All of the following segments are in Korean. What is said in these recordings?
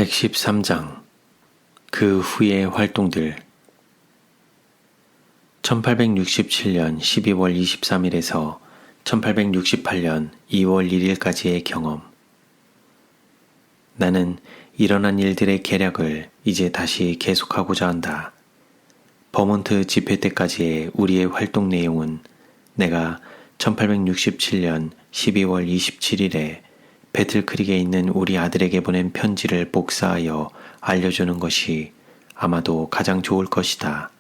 113장 그 후의 활동들 1867년 12월 23일에서 1868년 2월 1일까지의 경험. 나는 일어난 일들의 계략을 이제 다시 계속하고자 한다. 버몬트 집회 때까지의 우리의 활동 내용은 내가 1867년 12월 27일에 배틀크릭에 있는 우리 아들에게 보낸 편지를 복사하여 알려주는 것이 아마도 가장 좋을 것이다.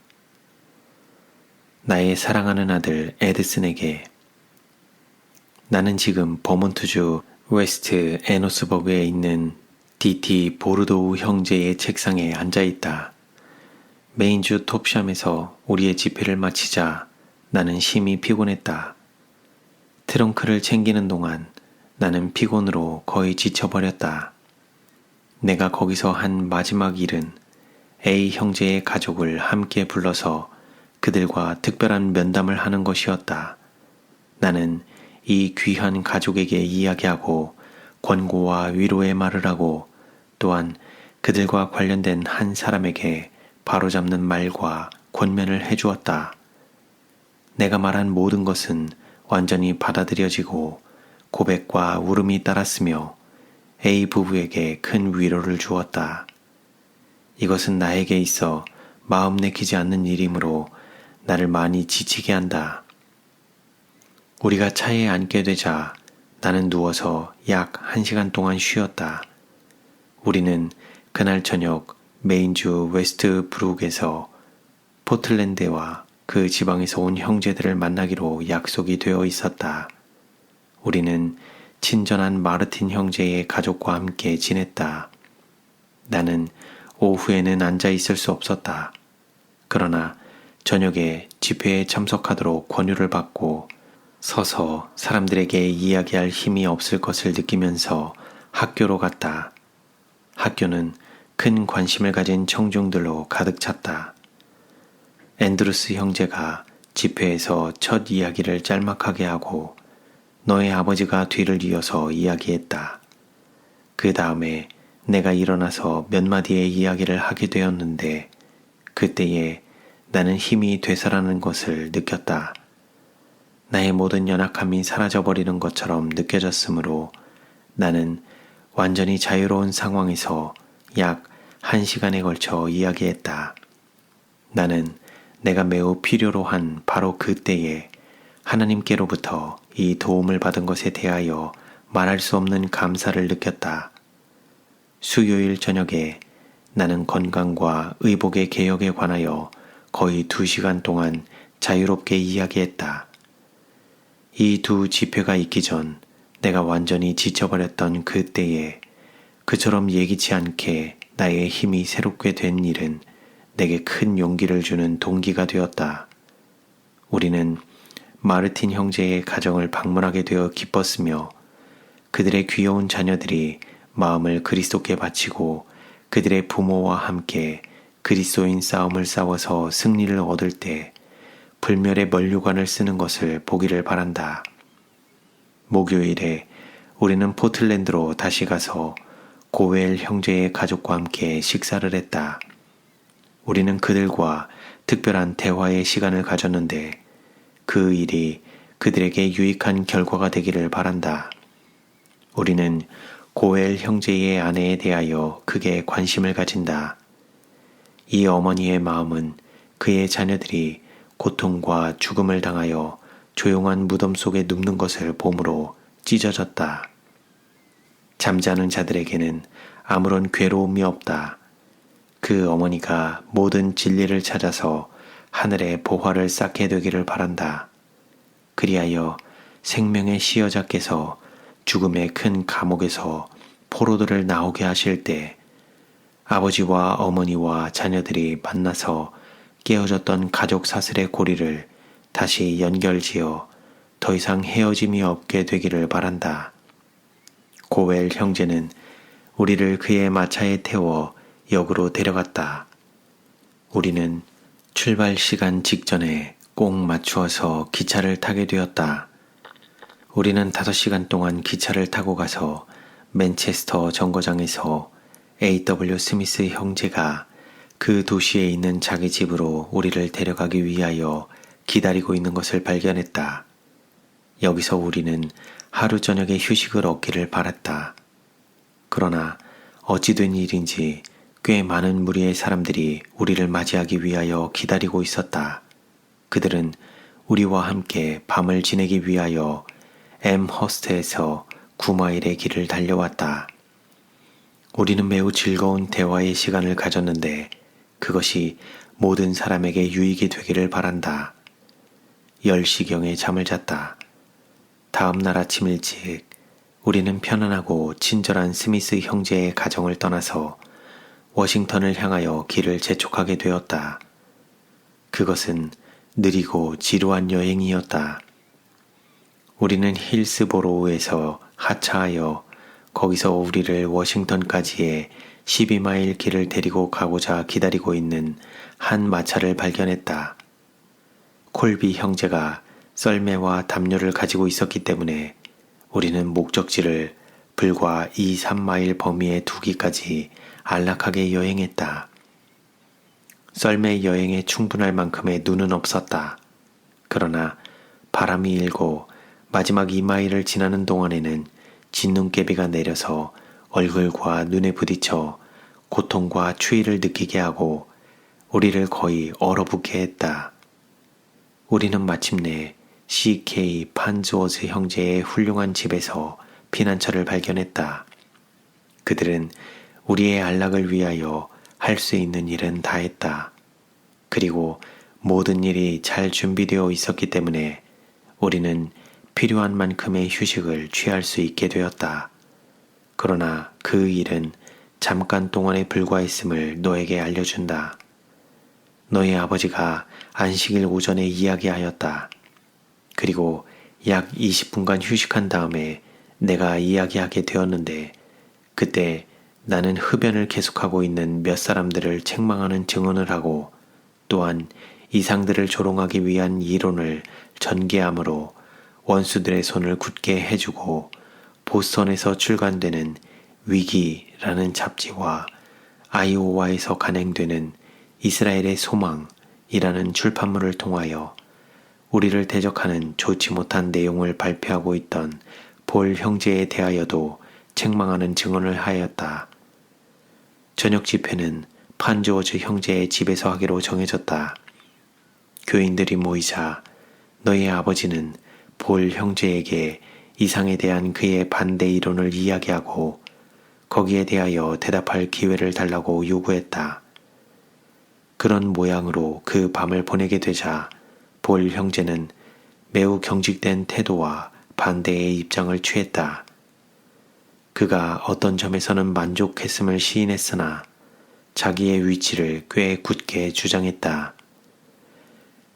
나의 사랑하는 아들 에드슨에게. 나는 지금 버몬트주 웨스트 에노스버그에 있는 D.T. 보르도우 형제의 책상에 앉아있다. 메인주 톱샴에서 우리의 집회를 마치자 나는 심히 피곤했다. 트렁크를 챙기는 동안 나는 피곤으로 거의 지쳐버렸다. 내가 거기서 한 마지막 일은 A 형제의 가족을 함께 불러서 그들과 특별한 면담을 하는 것이었다. 나는 이 귀한 가족에게 이야기하고 권고와 위로의 말을 하고 또한 그들과 관련된 한 사람에게 바로잡는 말과 권면을 해주었다. 내가 말한 모든 것은 완전히 받아들여지고 고백과 울음이 따랐으며 A 부부에게 큰 위로를 주었다. 이것은 나에게 있어 마음 내키지 않는 일이므로 나를 많이 지치게 한다. 우리가 차에 앉게 되자 나는 누워서 약 1시간 동안 쉬었다. 우리는 그날 저녁 메인주 웨스트 브룩에서 포틀랜드와 그 지방에서 온 형제들을 만나기로 약속이 되어 있었다. 우리는 친절한 마르틴 형제의 가족과 함께 지냈다. 나는 오후에는 앉아 있을 수 없었다. 그러나 저녁에 집회에 참석하도록 권유를 받고 서서 사람들에게 이야기할 힘이 없을 것을 느끼면서 학교로 갔다. 학교는 큰 관심을 가진 청중들로 가득 찼다. 앤드루스 형제가 집회에서 첫 이야기를 짤막하게 하고 너의 아버지가 뒤를 이어서 이야기했다. 그 다음에 내가 일어나서 몇 마디의 이야기를 하게 되었는데 그때에 나는 힘이 되살아나는 것을 느꼈다. 나의 모든 연약함이 사라져버리는 것처럼 느껴졌으므로 나는 완전히 자유로운 상황에서 약 1시간에 걸쳐 이야기했다. 나는 내가 매우 필요로 한 바로 그때에 하나님께로부터 이 도움을 받은 것에 대하여 말할 수 없는 감사를 느꼈다. 수요일 저녁에 나는 건강과 의복의 개혁에 관하여 거의 2시간 동안 자유롭게 이야기했다. 이 두 집회가 있기 전 내가 완전히 지쳐버렸던 그때에 그처럼 예기치 않게 나의 힘이 새롭게 된 일은 내게 큰 용기를 주는 동기가 되었다. 우리는 마르틴 형제의 가정을 방문하게 되어 기뻤으며 그들의 귀여운 자녀들이 마음을 그리스도께 바치고 그들의 부모와 함께 그리스도인 싸움을 싸워서 승리를 얻을 때 불멸의 면류관을 쓰는 것을 보기를 바란다. 목요일에 우리는 포틀랜드로 다시 가서 고웰 형제의 가족과 함께 식사를 했다. 우리는 그들과 특별한 대화의 시간을 가졌는데 그 일이 그들에게 유익한 결과가 되기를 바란다. 우리는 고웰 형제의 아내에 대하여 크게 관심을 가진다. 이 어머니의 마음은 그의 자녀들이 고통과 죽음을 당하여 조용한 무덤 속에 눕는 것을 보므로 찢어졌다. 잠자는 자들에게는 아무런 괴로움이 없다. 그 어머니가 모든 진리를 찾아서 하늘의 보화를 쌓게 되기를 바란다. 그리하여 생명의 시여자께서 죽음의 큰 감옥에서 포로들을 나오게 하실 때 아버지와 어머니와 자녀들이 만나서 깨어졌던 가족 사슬의 고리를 다시 연결지어 더 이상 헤어짐이 없게 되기를 바란다. 고웰 형제는 우리를 그의 마차에 태워 역으로 데려갔다. 우리는 출발 시간 직전에 꼭 맞추어서 기차를 타게 되었다. 우리는 5시간 동안 기차를 타고 가서 맨체스터 정거장에서 A.W. 스미스 형제가 그 도시에 있는 자기 집으로 우리를 데려가기 위하여 기다리고 있는 것을 발견했다. 여기서 우리는 하루 저녁에 휴식을 얻기를 바랐다. 그러나 어찌 된 일인지 꽤 많은 무리의 사람들이 우리를 맞이하기 위하여 기다리고 있었다. 그들은 우리와 함께 밤을 지내기 위하여 엠허스트에서 9마일의 길을 달려왔다. 우리는 매우 즐거운 대화의 시간을 가졌는데 그것이 모든 사람에게 유익이 되기를 바란다. 10시경에 잠을 잤다. 다음 날 아침 일찍 우리는 편안하고 친절한 스미스 형제의 가정을 떠나서 워싱턴을 향하여 길을 재촉하게 되었다. 그것은 느리고 지루한 여행이었다. 우리는 힐스보로우에서 하차하여 거기서 우리를 워싱턴까지의 12마일 길을 데리고 가고자 기다리고 있는 한 마차를 발견했다. 콜비 형제가 썰매와 담요를 가지고 있었기 때문에 우리는 목적지를 불과 2-3마일 범위에 두기까지 안락하게 여행했다. 썰매 여행에 충분할 만큼의 눈은 없었다. 그러나 바람이 일고 마지막 2마일을 지나는 동안에는 진눈깨비가 내려서 얼굴과 눈에 부딪혀 고통과 추위를 느끼게 하고 우리를 거의 얼어붙게 했다. 우리는 마침내 C.K. 판즈워즈 형제의 훌륭한 집에서 피난처를 발견했다. 그들은 우리의 안락을 위하여 할 수 있는 일은 다 했다. 그리고 모든 일이 잘 준비되어 있었기 때문에 우리는 필요한 만큼의 휴식을 취할 수 있게 되었다. 그러나 그 일은 잠깐 동안에 불과했음을 너에게 알려준다. 너의 아버지가 안식일 오전에 이야기하였다. 그리고 약 20분간 휴식한 다음에 내가 이야기하게 되었는데 그때 나는 흡연을 계속하고 있는 몇 사람들을 책망하는 증언을 하고 또한 이상들을 조롱하기 위한 이론을 전개함으로 원수들의 손을 굳게 해주고 보스턴에서 출간되는 위기라는 잡지와 아이오와에서 간행되는 이스라엘의 소망이라는 출판물을 통하여 우리를 대적하는 좋지 못한 내용을 발표하고 있던 볼 형제에 대하여도 책망하는 증언을 하였다. 저녁 집회는 판조어즈 형제의 집에서 하기로 정해졌다. 교인들이 모이자 너의 아버지는 볼 형제에게 이상에 대한 그의 반대 이론을 이야기하고 거기에 대하여 대답할 기회를 달라고 요구했다. 그런 모양으로 그 밤을 보내게 되자 볼 형제는 매우 경직된 태도와 반대의 입장을 취했다. 그가 어떤 점에서는 만족했음을 시인했으나 자기의 위치를 꽤 굳게 주장했다.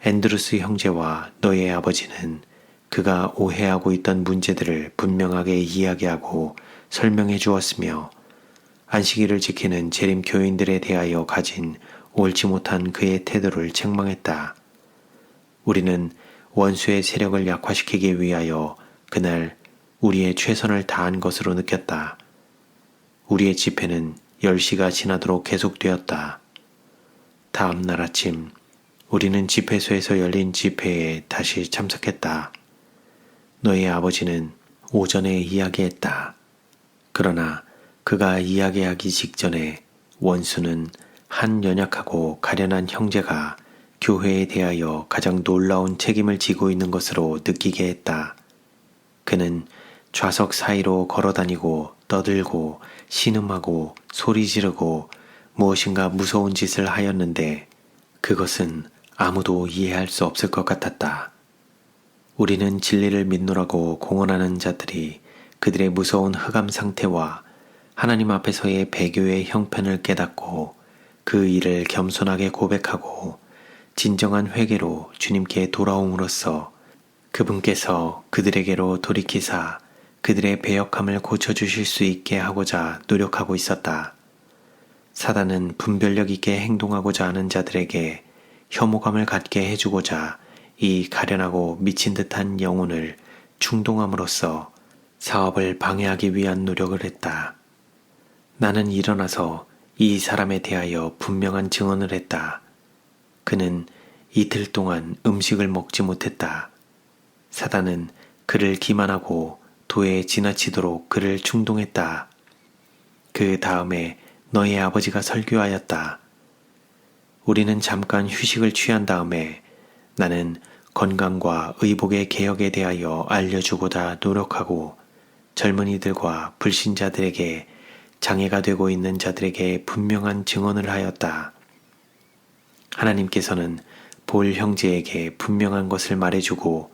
앤드루스 형제와 너의 아버지는 그가 오해하고 있던 문제들을 분명하게 이야기하고 설명해 주었으며 안식일을 지키는 재림 교인들에 대하여 가진 옳지 못한 그의 태도를 책망했다. 우리는 원수의 세력을 약화시키기 위하여 그날 우리의 최선을 다한 것으로 느꼈다. 우리의 집회는 10시가 지나도록 계속되었다. 다음 날 아침 우리는 집회소에서 열린 집회에 다시 참석했다. 너의 아버지는 오전에 이야기했다. 그러나 그가 이야기하기 직전에 원수는 한 연약하고 가련한 형제가 교회에 대하여 가장 놀라운 책임을 지고 있는 것으로 느끼게 했다. 그는 좌석 사이로 걸어다니고 떠들고 신음하고 소리 지르고 무엇인가 무서운 짓을 하였는데 그것은 아무도 이해할 수 없을 것 같았다. 우리는 진리를 믿노라고 공언하는 자들이 그들의 무서운 흑암 상태와 하나님 앞에서의 배교의 형편을 깨닫고 그 일을 겸손하게 고백하고 진정한 회개로 주님께 돌아옴으로써 그분께서 그들에게로 돌이키사 그들의 배역함을 고쳐주실 수 있게 하고자 노력하고 있었다. 사단은 분별력 있게 행동하고자 하는 자들에게 혐오감을 갖게 해주고자 이 가련하고 미친 듯한 영혼을 충동함으로써 사업을 방해하기 위한 노력을 했다. 나는 일어나서 이 사람에 대하여 분명한 증언을 했다. 그는 이틀 동안 음식을 먹지 못했다. 사단은 그를 기만하고 도에 지나치도록 그를 충동했다. 그 다음에 너의 아버지가 설교하였다. 우리는 잠깐 휴식을 취한 다음에 나는 건강과 의복의 개혁에 대하여 알려주고자 노력하고 젊은이들과 불신자들에게 장애가 되고 있는 자들에게 분명한 증언을 하였다. 하나님께서는 볼 형제에게 분명한 것을 말해주고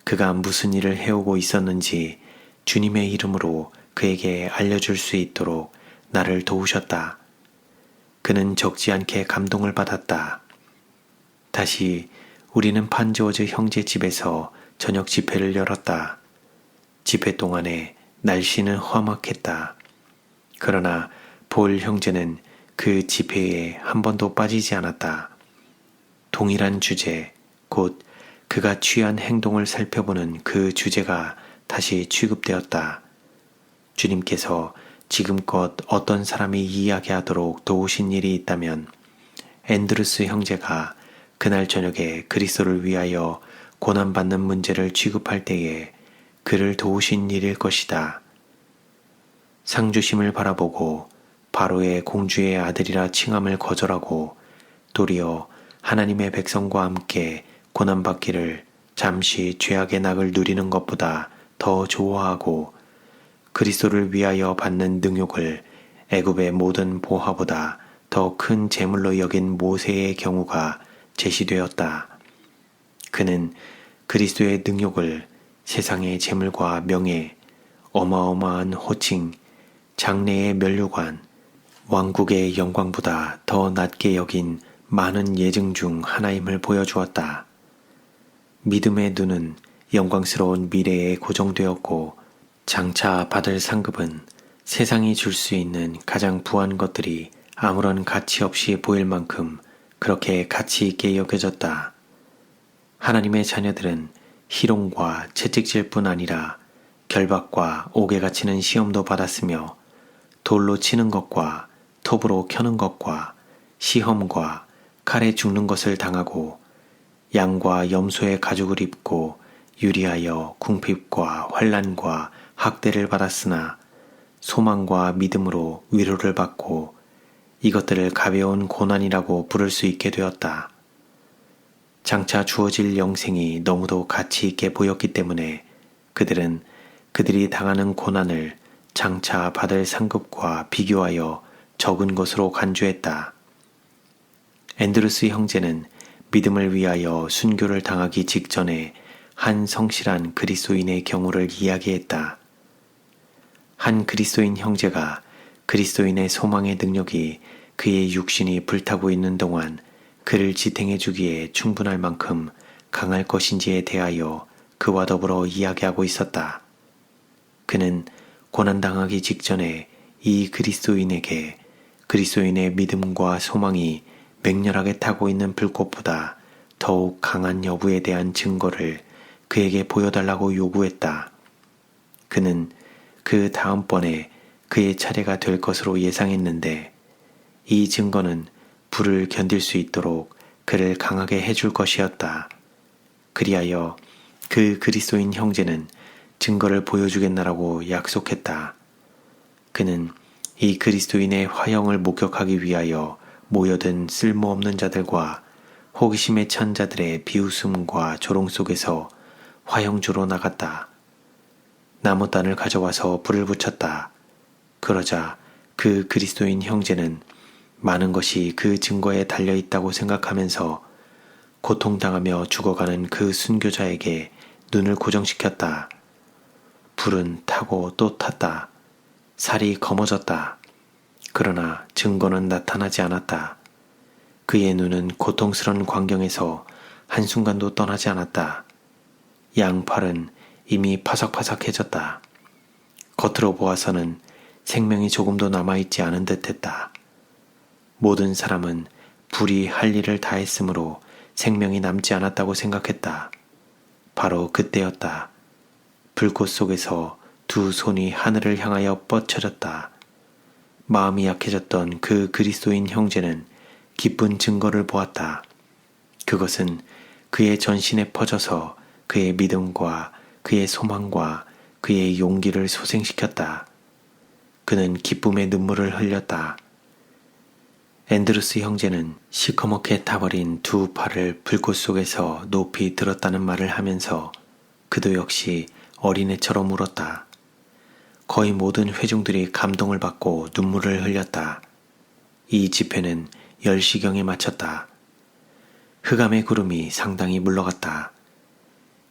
그가 무슨 일을 해오고 있었는지 주님의 이름으로 그에게 알려줄 수 있도록 나를 도우셨다. 그는 적지 않게 감동을 받았다. 다시 우리는 판조어즈 형제 집에서 저녁 집회를 열었다. 집회 동안에 날씨는 험악했다. 그러나 볼 형제는 그 집회에 한 번도 빠지지 않았다. 동일한 주제, 곧 그가 취한 행동을 살펴보는 그 주제가 다시 취급되었다. 주님께서 지금껏 어떤 사람이 이야기하도록 도우신 일이 있다면 앤드루스 형제가 그날 저녁에 그리스도를 위하여 고난받는 문제를 취급할 때에 그를 도우신 일일 것이다. 상주심을 바라보고 바로의 공주의 아들이라 칭함을 거절하고 도리어 하나님의 백성과 함께 고난받기를 잠시 죄악의 낙을 누리는 것보다 더 좋아하고 그리스도를 위하여 받는 능욕을 애굽의 모든 보화보다 더 큰 재물로 여긴 모세의 경우가 제시되었다. 그는 그리스도의 능욕을 세상의 재물과 명예, 어마어마한 호칭, 장래의 면류관, 왕국의 영광보다 더 낮게 여긴 많은 예증 중 하나임을 보여주었다. 믿음의 눈은 영광스러운 미래에 고정되었고 장차 받을 상급은 세상이 줄 수 있는 가장 부한 것들이 아무런 가치 없이 보일 만큼 그렇게 가치 있게 여겨졌다. 하나님의 자녀들은 희롱과 채찍질 뿐 아니라 결박과 옥에 갇히는 시험도 받았으며 돌로 치는 것과 톱으로 켜는 것과 시험과 칼에 죽는 것을 당하고 양과 염소의 가죽을 입고 유리하여 궁핍과 환난과 학대를 받았으나 소망과 믿음으로 위로를 받고 이것들을 가벼운 고난이라고 부를 수 있게 되었다. 장차 주어질 영생이 너무도 가치 있게 보였기 때문에 그들은 그들이 당하는 고난을 장차 받을 상급과 비교하여 적은 것으로 간주했다. 앤드루스 형제는 믿음을 위하여 순교를 당하기 직전에 한 성실한 그리스도인의 경우를 이야기했다. 한 그리스도인 형제가 그리스도인의 소망의 능력이 그의 육신이 불타고 있는 동안 그를 지탱해 주기에 충분할 만큼 강할 것인지에 대하여 그와 더불어 이야기하고 있었다. 그는 고난당하기 직전에 이 그리스도인에게 그리스도인의 믿음과 소망이 맹렬하게 타고 있는 불꽃보다 더욱 강한 여부에 대한 증거를 그에게 보여달라고 요구했다. 그는 그 다음번에 그의 차례가 될 것으로 예상했는데 이 증거는 불을 견딜 수 있도록 그를 강하게 해줄 것이었다. 그리하여 그 그리스도인 형제는 증거를 보여주겠나라고 약속했다. 그는 이 그리스도인의 화형을 목격하기 위하여 모여든 쓸모없는 자들과 호기심에 찬 자들의 비웃음과 조롱 속에서 화형주로 나갔다. 나무단을 가져와서 불을 붙였다. 그러자 그 그리스도인 형제는 많은 것이 그 증거에 달려있다고 생각하면서 고통당하며 죽어가는 그 순교자에게 눈을 고정시켰다. 불은 타고 또 탔다. 살이 검어졌다. 그러나 증거는 나타나지 않았다. 그의 눈은 고통스러운 광경에서 한순간도 떠나지 않았다. 양팔은 이미 파삭파삭해졌다. 겉으로 보아서는 생명이 조금도 남아있지 않은 듯했다. 모든 사람은 불이 할 일을 다했으므로 생명이 남지 않았다고 생각했다. 바로 그때였다. 불꽃 속에서 두 손이 하늘을 향하여 뻗쳐졌다. 마음이 약해졌던 그 그리스도인 형제는 기쁜 증거를 보았다. 그것은 그의 전신에 퍼져서 그의 믿음과 그의 소망과 그의 용기를 소생시켰다. 그는 기쁨의 눈물을 흘렸다. 앤드루스 형제는 시커멓게 타버린 두 팔을 불꽃 속에서 높이 들었다는 말을 하면서 그도 역시 어린애처럼 울었다. 거의 모든 회중들이 감동을 받고 눈물을 흘렸다. 이 집회는 10시경에 마쳤다. 흑암의 구름이 상당히 물러갔다.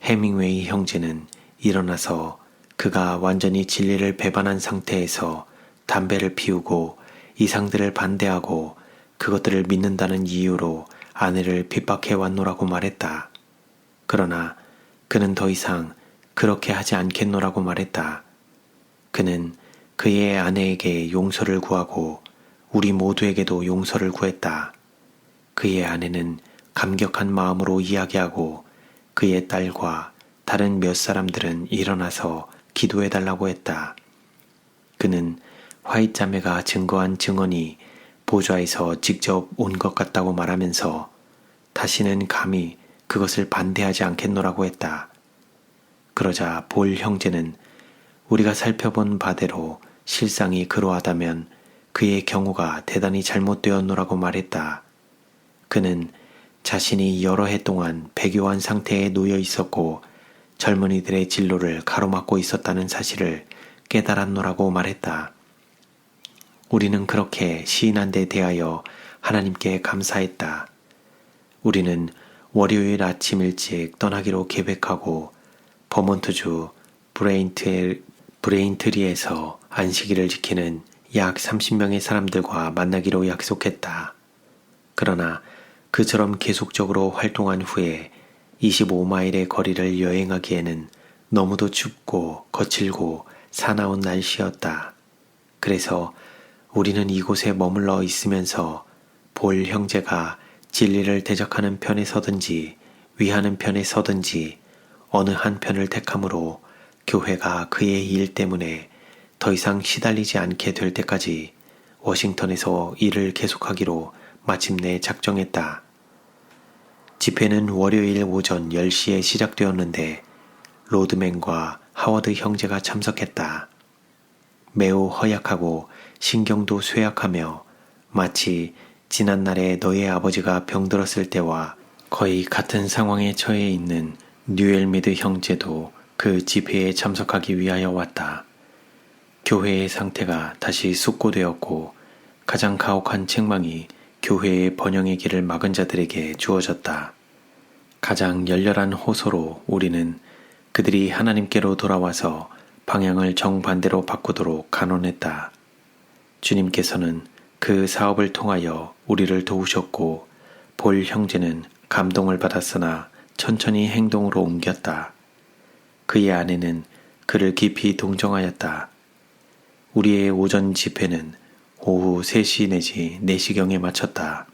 해밍웨이 형제는 일어나서 그가 완전히 진리를 배반한 상태에서 담배를 피우고 이상들을 반대하고 그것들을 믿는다는 이유로 아내를 핍박해 왔노라고 말했다. 그러나 그는 더 이상 그렇게 하지 않겠노라고 말했다. 그는 그의 아내에게 용서를 구하고 우리 모두에게도 용서를 구했다. 그의 아내는 감격한 마음으로 이야기하고 그의 딸과 다른 몇 사람들은 일어나서 기도해달라고 했다. 그는 화이트 자매가 증거한 증언이 보좌에서 직접 온 것 같다고 말하면서 다시는 감히 그것을 반대하지 않겠노라고 했다. 그러자 볼 형제는 우리가 살펴본 바대로 실상이 그러하다면 그의 경우가 대단히 잘못되었노라고 말했다. 그는 자신이 여러 해 동안 배교한 상태에 놓여 있었고 젊은이들의 진로를 가로막고 있었다는 사실을 깨달았노라고 말했다. 우리는 그렇게 시인한 데 대하여 하나님께 감사했다. 우리는 월요일 아침 일찍 떠나기로 계획하고 버몬트주 브레인트리에서 안식일을 지키는 약 30명의 사람들과 만나기로 약속했다. 그러나 그처럼 계속적으로 활동한 후에 25마일의 거리를 여행하기에는 너무도 춥고 거칠고 사나운 날씨였다. 그래서 우리는 이곳에 머물러 있으면서 볼 형제가 진리를 대적하는 편에 서든지 위하는 편에 서든지 어느 한 편을 택함으로 교회가 그의 일 때문에 더 이상 시달리지 않게 될 때까지 워싱턴에서 일을 계속하기로 마침내 작정했다. 집회는 월요일 오전 10시에 시작되었는데 로드맨과 하워드 형제가 참석했다. 매우 허약하고 신경도 쇠약하며 마치 지난날에 너의 아버지가 병들었을 때와 거의 같은 상황에 처해 있는 뉴엘미드 형제도 그 집회에 참석하기 위하여 왔다. 교회의 상태가 다시 숙고되었고 가장 가혹한 책망이 교회의 번영의 길을 막은 자들에게 주어졌다. 가장 열렬한 호소로 우리는 그들이 하나님께로 돌아와서 방향을 정반대로 바꾸도록 간언했다. 주님께서는 그 사업을 통하여 우리를 도우셨고 볼 형제는 감동을 받았으나 천천히 행동으로 옮겼다. 그의 아내는 그를 깊이 동정하였다. 우리의 오전 집회는 오후 3시 내지 4시경에 마쳤다.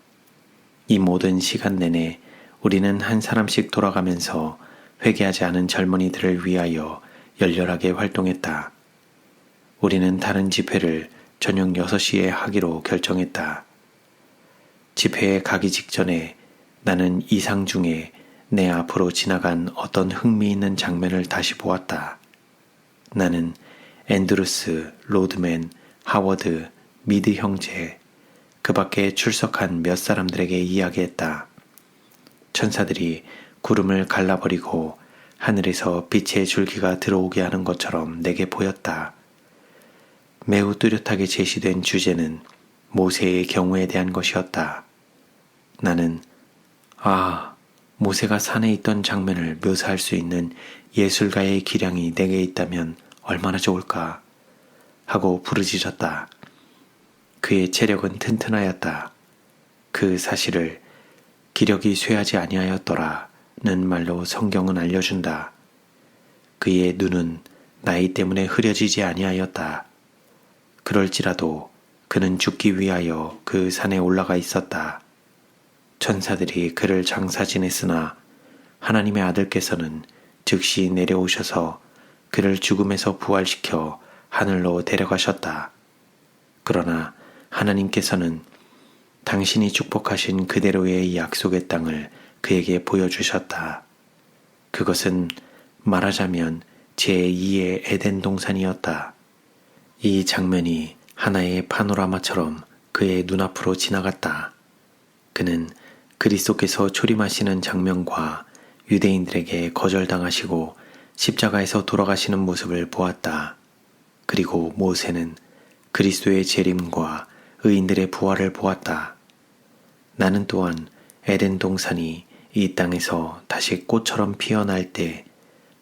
이 모든 시간 내내 우리는 한 사람씩 돌아가면서 회개하지 않은 젊은이들을 위하여 열렬하게 활동했다. 우리는 다른 집회를 저녁 6시에 하기로 결정했다. 집회에 가기 직전에 나는 이상 중에 내 앞으로 지나간 어떤 흥미있는 장면을 다시 보았다. 나는 앤드루스, 로드맨, 하워드, 미드 형제, 그 밖에 출석한 몇 사람들에게 이야기했다. 천사들이 구름을 갈라버리고 하늘에서 빛의 줄기가 들어오게 하는 것처럼 내게 보였다. 매우 뚜렷하게 제시된 주제는 모세의 경우에 대한 것이었다. 나는 모세가 산에 있던 장면을 묘사할 수 있는 예술가의 기량이 내게 있다면 얼마나 좋을까 하고 부르짖었다. 그의 체력은 튼튼하였다. 그 사실을 기력이 쇠하지 아니하였더라는 말로 성경은 알려준다. 그의 눈은 나이 때문에 흐려지지 아니하였다. 그럴지라도 그는 죽기 위하여 그 산에 올라가 있었다. 천사들이 그를 장사 지냈으나 하나님의 아들께서는 즉시 내려오셔서 그를 죽음에서 부활시켜 하늘로 데려가셨다. 그러나 하나님께서는 당신이 축복하신 그대로의 약속의 땅을 그에게 보여주셨다. 그것은 말하자면 제2의 에덴 동산이었다. 이 장면이 하나의 파노라마처럼 그의 눈앞으로 지나갔다. 그는 그리스도께서 초림하시는 장면과 유대인들에게 거절당하시고 십자가에서 돌아가시는 모습을 보았다. 그리고 모세는 그리스도의 재림과 의인들의 부활을 보았다. 나는 또한 에덴 동산이 이 땅에서 다시 꽃처럼 피어날 때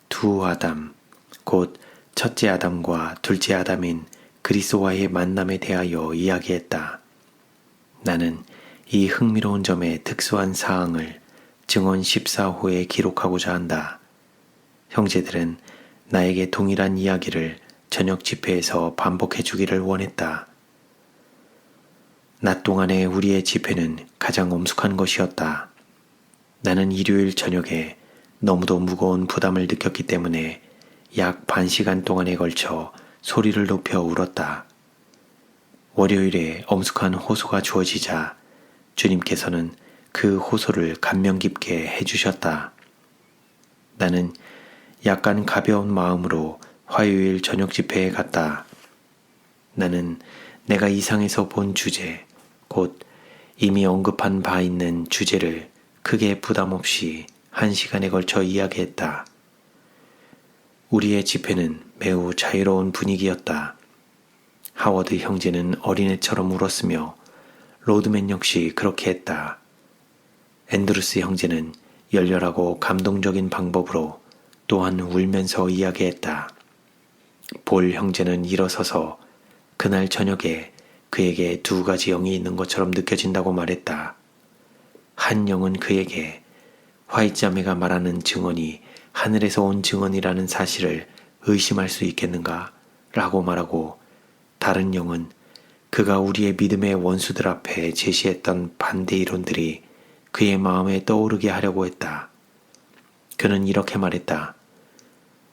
두 아담, 곧 첫째 아담과 둘째 아담인 그리스도와의 만남에 대하여 이야기했다. 나는 이 흥미로운 점의 특수한 사항을 증언 14호에 기록하고자 한다. 형제들은 나에게 동일한 이야기를 저녁 집회에서 반복해 주기를 원했다. 낮 동안의 우리의 집회는 가장 엄숙한 것이었다. 나는 일요일 저녁에 너무도 무거운 부담을 느꼈기 때문에 약 반 시간 동안에 걸쳐 소리를 높여 울었다. 월요일에 엄숙한 호소가 주어지자 주님께서는 그 호소를 감명 깊게 해주셨다. 나는 약간 가벼운 마음으로 화요일 저녁 집회에 갔다. 나는 내가 이상에서 본 주제, 곧 이미 언급한 바 있는 주제를 크게 부담 없이 1시간에 걸쳐 이야기했다. 우리의 집회는 매우 자유로운 분위기였다. 하워드 형제는 어린애처럼 울었으며 로드맨 역시 그렇게 했다. 앤드루스 형제는 열렬하고 감동적인 방법으로 또한 울면서 이야기했다. 볼 형제는 일어서서 그날 저녁에 그에게 2가지 영이 있는 것처럼 느껴진다고 말했다. 한 영은 그에게 화이자매가 말하는 증언이 하늘에서 온 증언이라는 사실을 의심할 수 있겠는가? 라고 말하고, 다른 영은 그가 우리의 믿음의 원수들 앞에 제시했던 반대 이론들이 그의 마음에 떠오르게 하려고 했다. 그는 이렇게 말했다.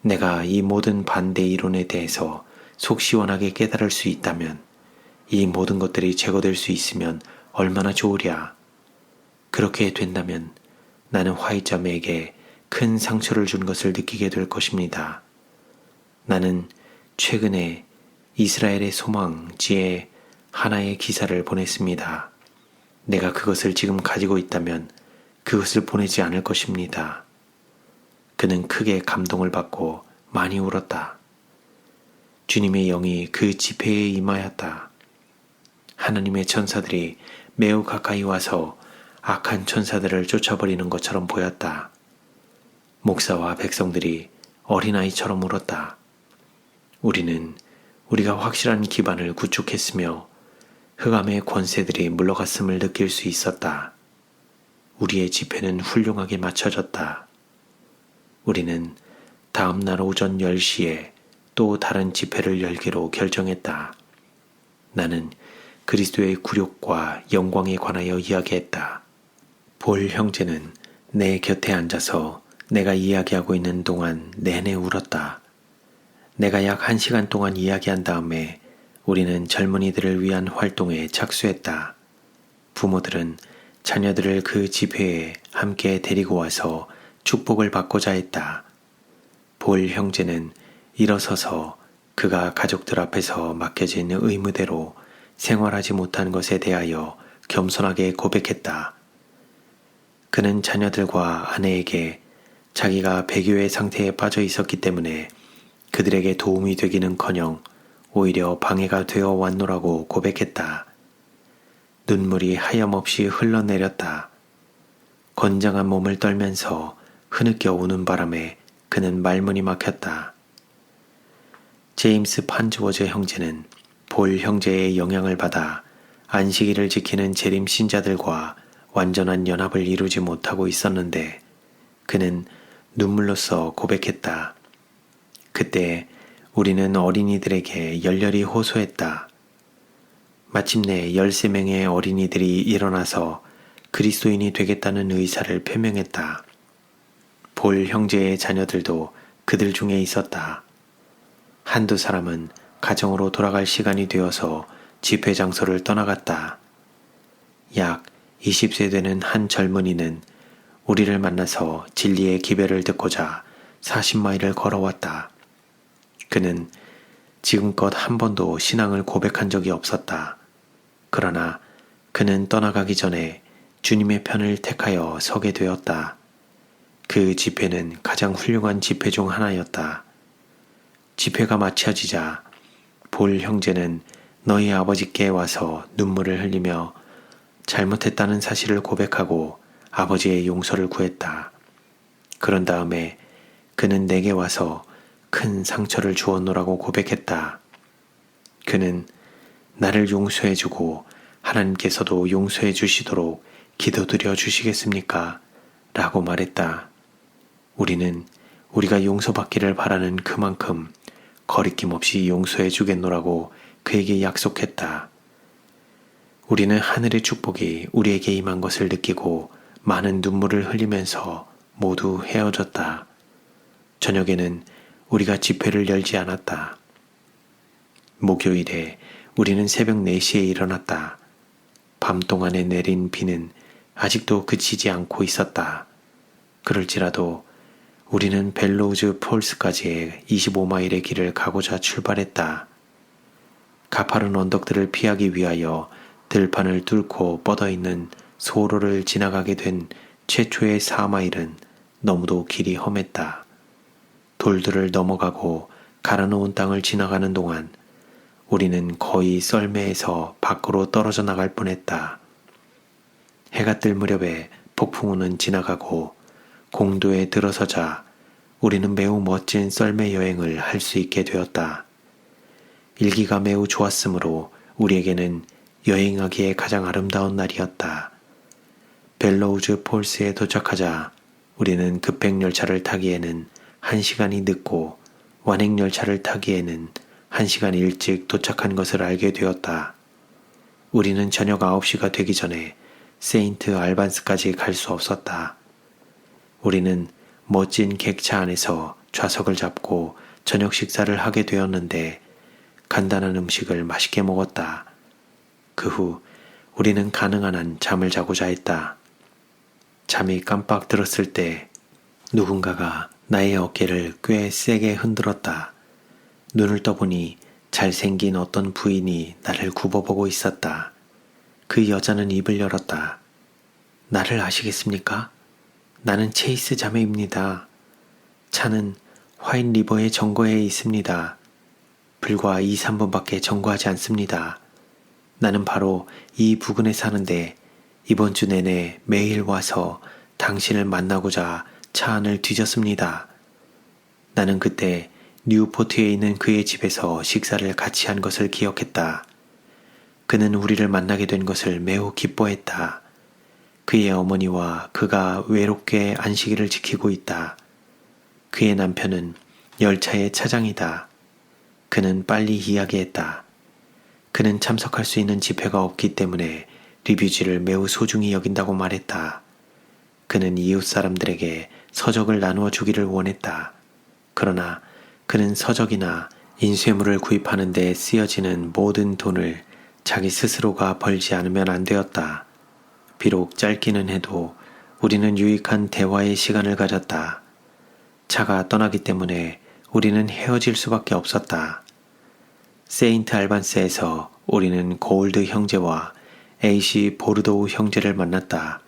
내가 이 모든 반대 이론에 대해서 속 시원하게 깨달을 수 있다면, 이 모든 것들이 제거될 수 있으면 얼마나 좋으랴. 그렇게 된다면 나는 화이자매에게 큰 상처를 준 것을 느끼게 될 것입니다. 나는 최근에 이스라엘의 소망지에 하나의 기사를 보냈습니다. 내가 그것을 지금 가지고 있다면 그것을 보내지 않을 것입니다. 그는 크게 감동을 받고 많이 울었다. 주님의 영이 그 집회에 임하였다. 하나님의 천사들이 매우 가까이 와서 악한 천사들을 쫓아버리는 것처럼 보였다. 목사와 백성들이 어린아이처럼 울었다. 우리는 우리가 확실한 기반을 구축했으며 흑암의 권세들이 물러갔음을 느낄 수 있었다. 우리의 집회는 훌륭하게 마쳐졌다. 우리는 다음 날 오전 10시에 또 다른 집회를 열기로 결정했다. 나는 그리스도의 굴욕과 영광에 관하여 이야기했다. 볼 형제는 내 곁에 앉아서 내가 이야기하고 있는 동안 내내 울었다. 내가 약 1시간 동안 이야기한 다음에 우리는 젊은이들을 위한 활동에 착수했다. 부모들은 자녀들을 그 집회에 함께 데리고 와서 축복을 받고자 했다. 볼 형제는 일어서서 그가 가족들 앞에서 맡겨진 의무대로 생활하지 못한 것에 대하여 겸손하게 고백했다. 그는 자녀들과 아내에게 자기가 배교의 상태에 빠져 있었기 때문에 그들에게 도움이 되기는커녕 오히려 방해가 되어 왔노라고 고백했다. 눈물이 하염없이 흘러내렸다. 건장한 몸을 떨면서 흐느껴 우는 바람에 그는 말문이 막혔다. 제임스 판즈워즈 형제는 볼 형제의 영향을 받아 안식일을 지키는 재림 신자들과 완전한 연합을 이루지 못하고 있었는데 그는 눈물로써 고백했다. 그때 우리는 어린이들에게 열렬히 호소했다. 마침내 13명의 어린이들이 일어나서 그리스도인이 되겠다는 의사를 표명했다. 볼 형제의 자녀들도 그들 중에 있었다. 한두 사람은 가정으로 돌아갈 시간이 되어서 집회 장소를 떠나갔다. 약 20세 되는 한 젊은이는 우리를 만나서 진리의 기별을 듣고자 40마일을 걸어왔다. 그는 지금껏 한 번도 신앙을 고백한 적이 없었다. 그러나 그는 떠나가기 전에 주님의 편을 택하여 서게 되었다. 그 집회는 가장 훌륭한 집회 중 하나였다. 집회가 마쳐지자 볼 형제는 너희 아버지께 와서 눈물을 흘리며 잘못했다는 사실을 고백하고 아버지의 용서를 구했다. 그런 다음에 그는 내게 와서 큰 상처를 주었노라고 고백했다. 그는 나를 용서해주고 하나님께서도 용서해 주시도록 기도드려 주시겠습니까? 라고 말했다. 우리는 우리가 용서받기를 바라는 그만큼 거리낌 없이 용서해 주겠노라고 그에게 약속했다. 우리는 하늘의 축복이 우리에게 임한 것을 느끼고 많은 눈물을 흘리면서 모두 헤어졌다. 저녁에는 우리가 집회를 열지 않았다. 목요일에 우리는 새벽 4시에 일어났다. 밤 동안에 내린 비는 아직도 그치지 않고 있었다. 그럴지라도 우리는 벨로우즈 폴스까지의 25마일의 길을 가고자 출발했다. 가파른 언덕들을 피하기 위하여 들판을 뚫고 뻗어있는 소로를 지나가게 된 최초의 4마일은 너무도 길이 험했다. 돌들을 넘어가고 갈아놓은 땅을 지나가는 동안 우리는 거의 썰매에서 밖으로 떨어져 나갈 뻔했다. 해가 뜰 무렵에 폭풍우는 지나가고 공도에 들어서자 우리는 매우 멋진 썰매 여행을 할 수 있게 되었다. 일기가 매우 좋았으므로 우리에게는 여행하기에 가장 아름다운 날이었다. 벨로우즈 폴스에 도착하자 우리는 급행열차를 타기에는 1시간이 늦고 완행열차를 타기에는 1시간 일찍 도착한 것을 알게 되었다. 우리는 저녁 9시가 되기 전에 세인트 알반스까지 갈 수 없었다. 우리는 멋진 객차 안에서 좌석을 잡고 저녁 식사를 하게 되었는데 간단한 음식을 맛있게 먹었다. 그 후 우리는 가능한 한 잠을 자고자 했다. 잠이 깜빡 들었을 때 누군가가 나의 어깨를 꽤 세게 흔들었다. 눈을 떠보니 잘생긴 어떤 부인이 나를 굽어보고 있었다. 그 여자는 입을 열었다. 나를 아시겠습니까? 나는 체이스 자매입니다. 차는 화인 리버의 정거에 있습니다. 불과 2, 3분밖에 정거하지 않습니다. 나는 바로 이 부근에 사는데 이번 주 내내 매일 와서 당신을 만나고자 차 안을 뒤졌습니다. 나는 그때 뉴포트에 있는 그의 집에서 식사를 같이 한 것을 기억했다. 그는 우리를 만나게 된 것을 매우 기뻐했다. 그의 어머니와 그가 외롭게 안식일을 지키고 있다. 그의 남편은 열차의 차장이다. 그는 빨리 이야기했다. 그는 참석할 수 있는 집회가 없기 때문에 리뷰지를 매우 소중히 여긴다고 말했다. 그는 이웃 사람들에게 서적을 나누어 주기를 원했다. 그러나 그는 서적이나 인쇄물을 구입하는 데 쓰여지는 모든 돈을 자기 스스로가 벌지 않으면 안 되었다. 비록 짧기는 해도 우리는 유익한 대화의 시간을 가졌다. 차가 떠나기 때문에 우리는 헤어질 수밖에 없었다. 세인트 알반스에서 우리는 고울드 형제와 에이시 보르도우 형제를 만났다.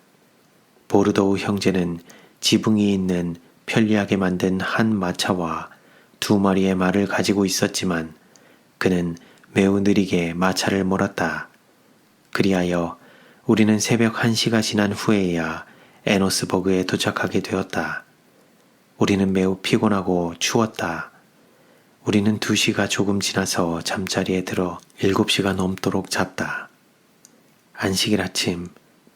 보르도우 형제는 지붕이 있는 편리하게 만든 한 마차와 2마리의 말을 가지고 있었지만 그는 매우 느리게 마차를 몰았다. 그리하여 우리는 새벽 1시가 지난 후에야 에노스버그에 도착하게 되었다. 우리는 매우 피곤하고 추웠다. 우리는 2시가 조금 지나서 잠자리에 들어 7시가 넘도록 잤다. 안식일 아침,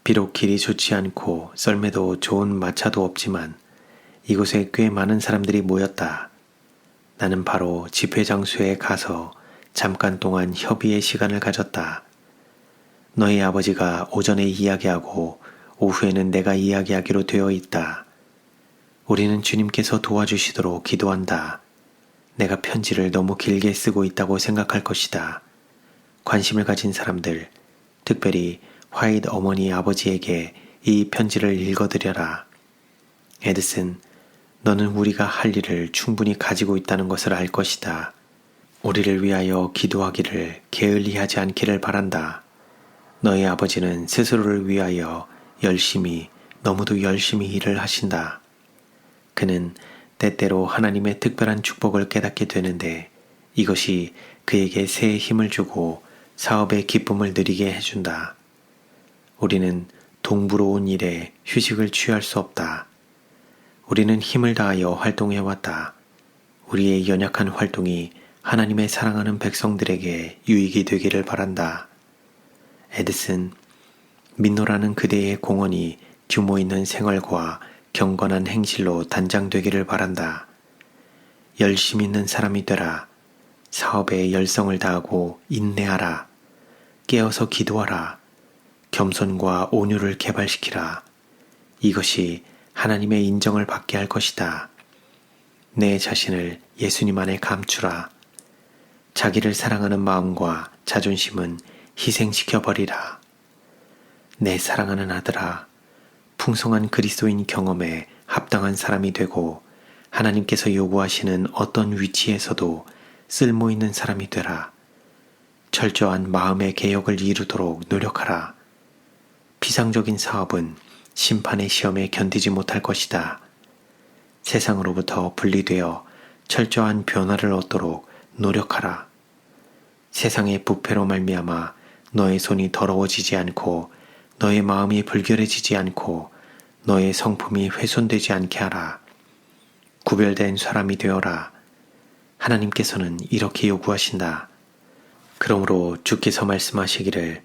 비록 길이 좋지 않고 썰매도 좋은 마차도 없지만 이곳에 꽤 많은 사람들이 모였다. 나는 바로 집회 장소에 가서 잠깐 동안 협의의 시간을 가졌다. 너희 아버지가 오전에 이야기하고 오후에는 내가 이야기하기로 되어 있다. 우리는 주님께서 도와주시도록 기도한다. 내가 편지를 너무 길게 쓰고 있다고 생각할 것이다. 관심을 가진 사람들, 특별히 화이트 어머니 아버지에게 이 편지를 읽어드려라. 에드슨, 너는 우리가 할 일을 충분히 가지고 있다는 것을 알 것이다. 우리를 위하여 기도하기를 게을리하지 않기를 바란다. 너희 아버지는 스스로를 위하여 너무도 열심히 일을 하신다. 그는 때때로 하나님의 특별한 축복을 깨닫게 되는데 이것이 그에게 새 힘을 주고 사업의 기쁨을 누리게 해준다. 우리는 동부로운 일에 휴식을 취할 수 없다. 우리는 힘을 다하여 활동해왔다. 우리의 연약한 활동이 하나님의 사랑하는 백성들에게 유익이 되기를 바란다. 에드슨, 민노라는 그대의 공헌이 규모 있는 생활과 경건한 행실로 단장되기를 바란다. 열심 있는 사람이 되라. 사업에 열성을 다하고 인내하라. 깨어서 기도하라. 겸손과 온유를 개발시키라. 이것이 하나님의 인정을 받게 할 것이다. 내 자신을 예수님 안에 감추라. 자기를 사랑하는 마음과 자존심은 희생시켜버리라. 내 사랑하는 아들아, 풍성한 그리스도인 경험에 합당한 사람이 되고 하나님께서 요구하시는 어떤 위치에서도 쓸모있는 사람이 되라. 철저한 마음의 개혁을 이루도록 노력하라. 피상적인 사업은 심판의 시험에 견디지 못할 것이다. 세상으로부터 분리되어 철저한 변화를 얻도록 노력하라. 세상의 부패로 말미암아 너의 손이 더러워지지 않고 너의 마음이 불결해지지 않고 너의 성품이 훼손되지 않게 하라. 구별된 사람이 되어라. 하나님께서는 이렇게 요구하신다. 그러므로 주께서 말씀하시기를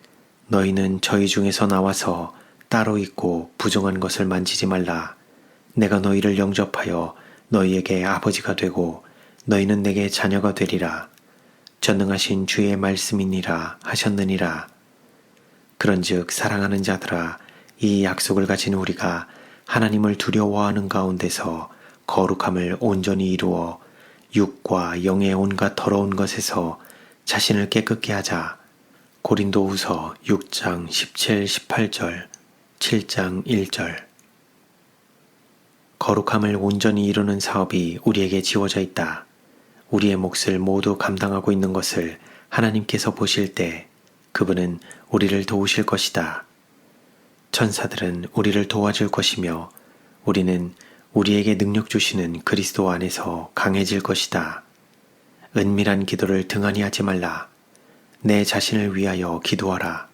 너희는 저희 중에서 나와서 따로 있고 부정한 것을 만지지 말라. 내가 너희를 영접하여 너희에게 아버지가 되고 너희는 내게 자녀가 되리라. 전능하신 주의 말씀이니라 하셨느니라. 그런즉 사랑하는 자들아, 이 약속을 가진 우리가 하나님을 두려워하는 가운데서 거룩함을 온전히 이루어 육과 영의 온갖 더러운 것에서 자신을 깨끗게 하자. 고린도후서 6장 17, 18절, 7장 1절. 거룩함을 온전히 이루는 사업이 우리에게 지워져 있다. 우리의 몫을 모두 감당하고 있는 것을 하나님께서 보실 때 그분은 우리를 도우실 것이다. 천사들은 우리를 도와줄 것이며 우리는 우리에게 능력 주시는 그리스도 안에서 강해질 것이다. 은밀한 기도를 등한히 하지 말라. 내 자신을 위하여 기도하라.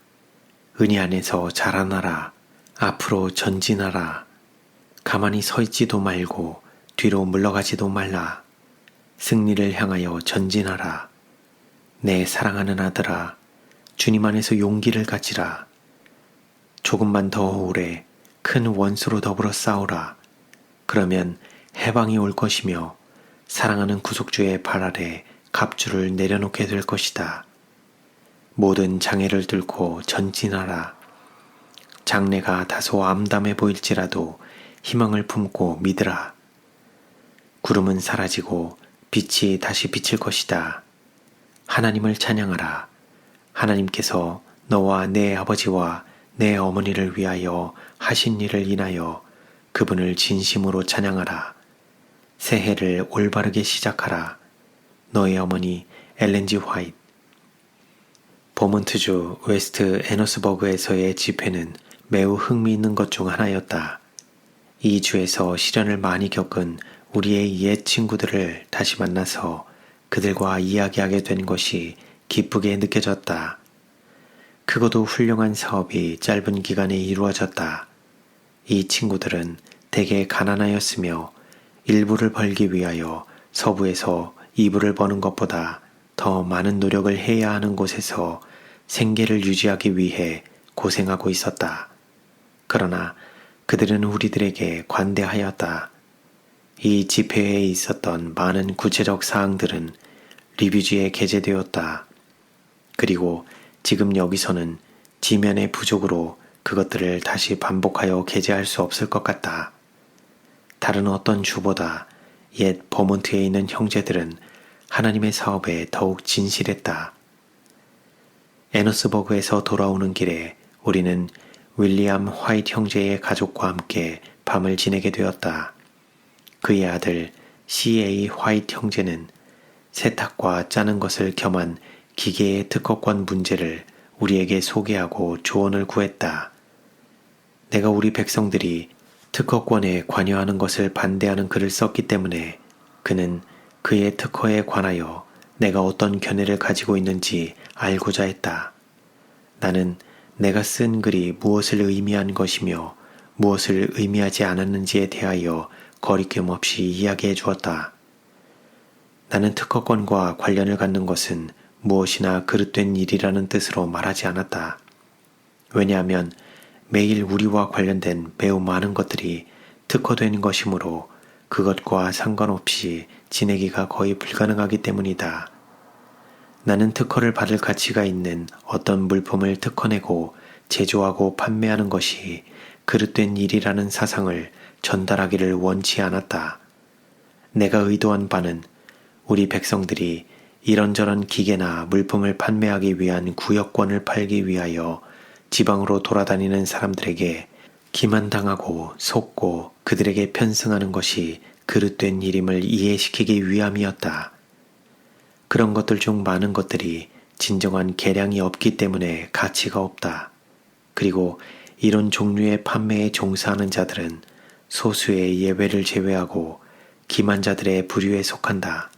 은혜 안에서 자라나라. 앞으로 전진하라. 가만히 서 있지도 말고 뒤로 물러가지도 말라. 승리를 향하여 전진하라. 내 사랑하는 아들아, 주님 안에서 용기를 가지라. 조금만 더 오래 큰 원수로 더불어 싸우라. 그러면 해방이 올 것이며 사랑하는 구속주의 발 아래 갑주를 내려놓게 될 것이다. 모든 장애를 뚫고 전진하라. 장래가 다소 암담해 보일지라도 희망을 품고 믿으라. 구름은 사라지고 빛이 다시 비칠 것이다. 하나님을 찬양하라. 하나님께서 너와 내 아버지와 내 어머니를 위하여 하신 일을 인하여 그분을 진심으로 찬양하라. 새해를 올바르게 시작하라. 너의 어머니 엘렌지 화이트. 버몬트주 웨스트 애너스버그에서의 집회는 매우 흥미있는 것 중 하나였다. 이 주에서 시련을 많이 겪은 우리의 옛 친구들을 다시 만나서 그들과 이야기하게 된 것이 기쁘게 느껴졌다. 크고도 훌륭한 사업이 짧은 기간에 이루어졌다. 이 친구들은 대개 가난하였으며 일부를 벌기 위하여 서부에서 이불을 버는 것보다 더 많은 노력을 해야 하는 곳에서 생계를 유지하기 위해 고생하고 있었다. 그러나 그들은 우리들에게 관대하였다. 이 집회에 있었던 많은 구체적 사항들은 리뷰지에 게재되었다. 그리고 지금 여기서는 지면의 부족으로 그것들을 다시 반복하여 게재할 수 없을 것 같다. 다른 어떤 주보다 옛 버몬트에 있는 형제들은 하나님의 사업에 더욱 진실했다. 에너스버그에서 돌아오는 길에 우리는 윌리엄 화이트 형제의 가족과 함께 밤을 지내게 되었다. 그의 아들 C.A. 화이트 형제는 세탁과 짜는 것을 겸한 기계의 특허권 문제를 우리에게 소개하고 조언을 구했다. 내가 우리 백성들이 특허권에 관여하는 것을 반대하는 글을 썼기 때문에 그는 그의 특허에 관하여 내가 어떤 견해를 가지고 있는지 알고자 했다. 나는 내가 쓴 글이 무엇을 의미한 것이며 무엇을 의미하지 않았는지에 대하여 거리낌 없이 이야기해 주었다. 나는 특허권과 관련을 갖는 것은 무엇이나 그릇된 일이라는 뜻으로 말하지 않았다. 왜냐하면 매일 우리와 관련된 매우 많은 것들이 특허된 것이므로 그것과 상관없이 지내기가 거의 불가능하기 때문이다. 나는 특허를 받을 가치가 있는 어떤 물품을 특허내고 제조하고 판매하는 것이 그릇된 일이라는 사상을 전달하기를 원치 않았다. 내가 의도한 바는 우리 백성들이 이런저런 기계나 물품을 판매하기 위한 구역권을 팔기 위하여 지방으로 돌아다니는 사람들에게 기만당하고 속고 그들에게 편승하는 것이 그릇된 일임을 이해시키기 위함이었다. 그런 것들 중 많은 것들이 진정한 계량이 없기 때문에 가치가 없다. 그리고 이런 종류의 판매에 종사하는 자들은 소수의 예외를 제외하고 기만자들의 부류에 속한다.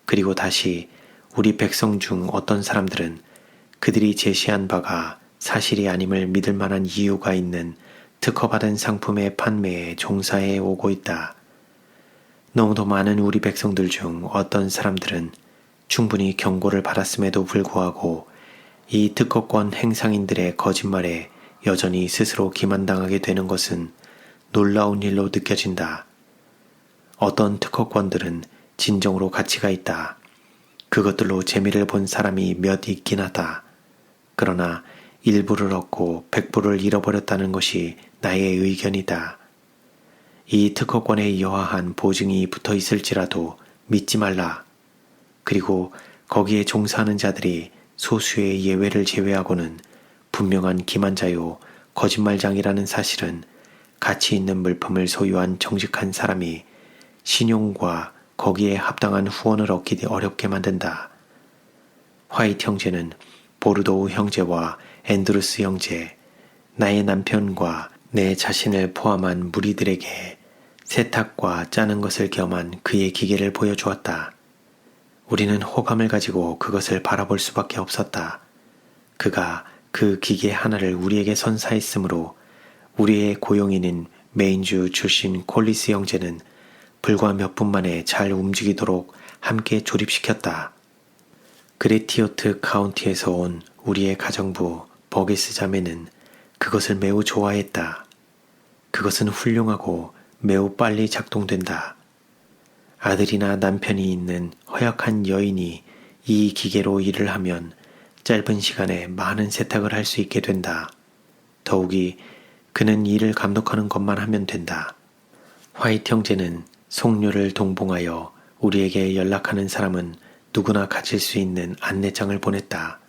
그리고 다시 우리 백성 중 어떤 사람들은 그들이 제시한 바가 사실이 아님을 믿을 만한 이유가 있는 특허받은 상품의 판매에 종사해 오고 있다. 너무도 많은 우리 백성들 중 어떤 사람들은 충분히 경고를 받았음에도 불구하고 이 특허권 행상인들의 거짓말에 여전히 스스로 기만당하게 되는 것은 놀라운 일로 느껴진다. 어떤 특허권들은 진정으로 가치가 있다. 그것들로 재미를 본 사람이 몇 있긴 하다. 그러나 일부를 얻고 백부를 잃어버렸다는 것이 나의 의견이다. 이 특허권에 여하한 보증이 붙어 있을지라도 믿지 말라. 그리고 거기에 종사하는 자들이 소수의 예외를 제외하고는 분명한 기만자요 거짓말장이라는 사실은 가치 있는 물품을 소유한 정직한 사람이 신용과 거기에 합당한 후원을 얻기 어렵게 만든다. 화이트 형제는 보르도우 형제와 앤드루스 형제, 나의 남편과 내 자신을 포함한 무리들에게 세탁과 짜는 것을 겸한 그의 기계를 보여주었다. 우리는 호감을 가지고 그것을 바라볼 수밖에 없었다. 그가 그 기계 하나를 우리에게 선사했으므로 우리의 고용인인 메인주 출신 콜리스 형제는 불과 몇 분 만에 잘 움직이도록 함께 조립시켰다. 그레티오트 카운티에서 온 우리의 가정부 버게스 자매는 그것을 매우 좋아했다. 그것은 훌륭하고 매우 빨리 작동된다. 아들이나 남편이 있는 허약한 여인이 이 기계로 일을 하면 짧은 시간에 많은 세탁을 할 수 있게 된다. 더욱이 그는 일을 감독하는 것만 하면 된다. 화이트 형제는 속료를 동봉하여 우리에게 연락하는 사람은 누구나 가질 수 있는 안내장을 보냈다.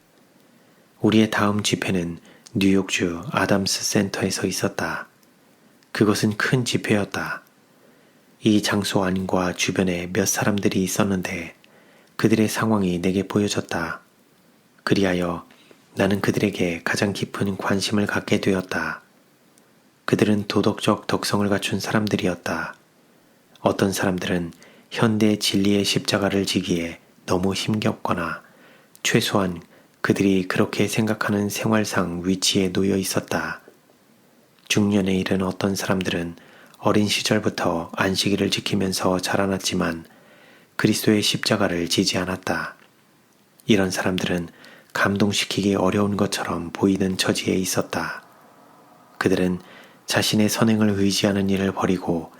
우리의 다음 집회는 뉴욕주 아담스 센터에서 있었다. 그것은 큰 집회였다. 이 장소 안과 주변에 몇 사람들이 있었는데 그들의 상황이 내게 보여졌다. 그리하여 나는 그들에게 가장 깊은 관심을 갖게 되었다. 그들은 도덕적 덕성을 갖춘 사람들이었다. 어떤 사람들은 현대 진리의 십자가를 지기에 너무 힘겹거나 최소한 그들이 그렇게 생각하는 생활상 위치에 놓여 있었다. 중년에 이른 어떤 사람들은 어린 시절부터 안식일을 지키면서 자라났지만 그리스도의 십자가를 지지 않았다. 이런 사람들은 감동시키기 어려운 것처럼 보이는 처지에 있었다. 그들은 자신의 선행을 의지하는 일을 버리고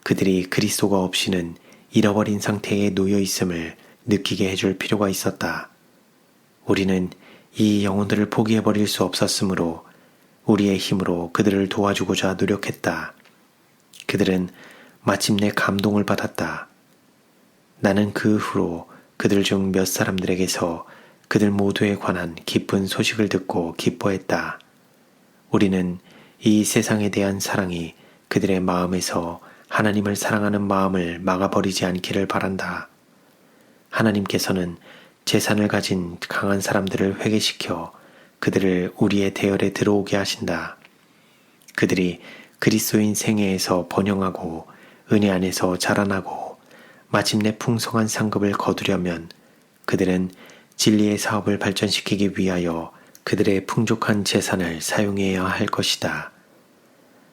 그들이 그리스도가 없이는 잃어버린 상태에 놓여 있음을 느끼게 해줄 필요가 있었다. 우리는 이 영혼들을 포기해버릴 수 없었으므로 우리의 힘으로 그들을 도와주고자 노력했다. 그들은 마침내 감동을 받았다. 나는 그 후로 그들 중 몇 사람들에게서 그들 모두에 관한 기쁜 소식을 듣고 기뻐했다. 우리는 이 세상에 대한 사랑이 그들의 마음에서 하나님을 사랑하는 마음을 막아버리지 않기를 바란다. 하나님께서는 재산을 가진 강한 사람들을 회개시켜 그들을 우리의 대열에 들어오게 하신다. 그들이 그리스도인 생애에서 번영하고 은혜 안에서 자라나고 마침내 풍성한 상급을 거두려면 그들은 진리의 사업을 발전시키기 위하여 그들의 풍족한 재산을 사용해야 할 것이다.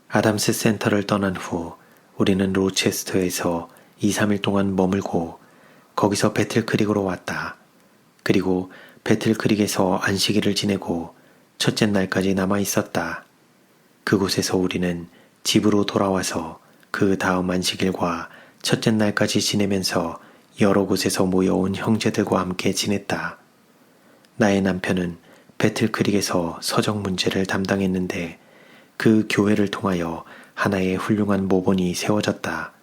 아담스 센터를 떠난 후 우리는 로체스터에서 2, 3일 동안 머물고 거기서 배틀크릭으로 왔다. 그리고 배틀크릭에서 안식일을 지내고 첫째 날까지 남아 있었다. 그곳에서 우리는 집으로 돌아와서 그 다음 안식일과 첫째 날까지 지내면서 여러 곳에서 모여온 형제들과 함께 지냈다. 나의 남편은 배틀크릭에서 서적 문제를 담당했는데 그 교회를 통하여 하나의 훌륭한 모본이 세워졌다.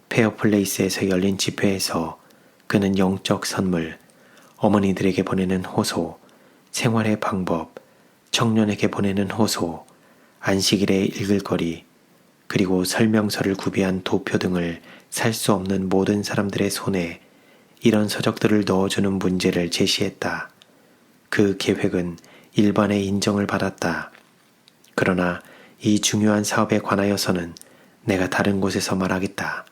페어플레이스에서 열린 집회에서 그는 영적 선물, 어머니들에게 보내는 호소, 생활의 방법, 청년에게 보내는 호소, 안식일에 읽을 거리, 그리고 설명서를 구비한 도표 등을 살 수 없는 모든 사람들의 손에 이런 서적들을 넣어주는 문제를 제시했다. 그 계획은 일반의 인정을 받았다. 그러나 이 중요한 사업에 관하여서는 내가 다른 곳에서 말하겠다.